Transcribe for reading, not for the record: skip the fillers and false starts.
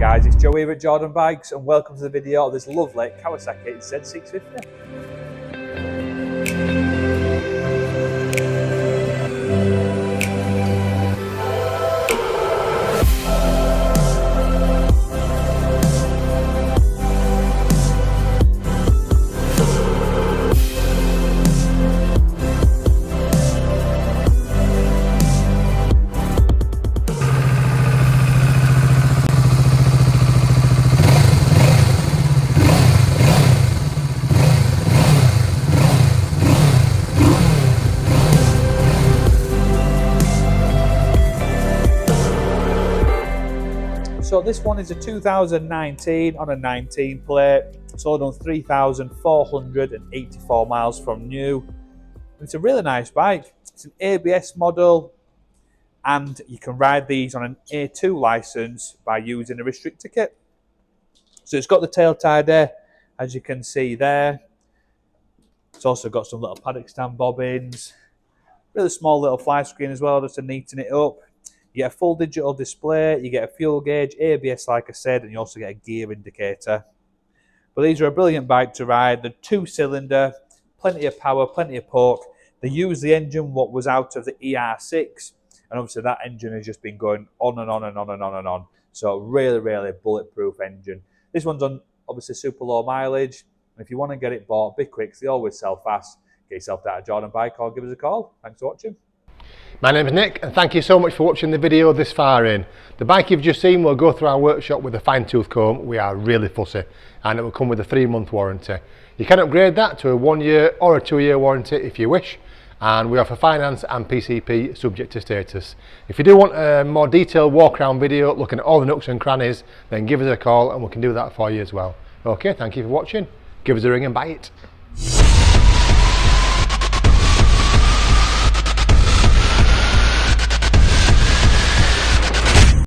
guys, it's Joe here at Jordan Bikes and welcome to the video of this lovely Kawasaki Z650. So this one is a 2019 on a 19 plate. It's all done 3,484 miles from new. It's a really nice bike. It's an ABS model and you can ride these on an A2 license by using a restrictor kit. So it's got the tail tie there, as you can see there. It's also got some little paddock stand bobbins. Really small little fly screen as well, just to neaten it up. You get a full digital display, you get a fuel gauge, ABS like I said, and you also get a gear indicator. But these are a brilliant bike to ride. They're 2-cylinder, plenty of power, plenty of torque. They use the engine what was out of the ER6, and obviously that engine has just been going on and on and on and on and on. So really bulletproof engine. This one's on obviously super low mileage, and if you want to get it bought, be quick, they always sell fast. Get yourself that at Jordan Bike or give us a call. Thanks for watching. My name is Nick and thank you so much for watching the video this far in. The bike you've just seen will go through our workshop with a fine tooth comb. We are really fussy and it will come with a 3-month warranty. You can upgrade that to a 1-year or a 2-year warranty if you wish, and we offer finance and PCP subject to status. If you do want a more detailed walk around video looking at all the nooks and crannies, then give us a call and we can do that for you as well. Okay, thank you for watching. Give us a ring and buy it.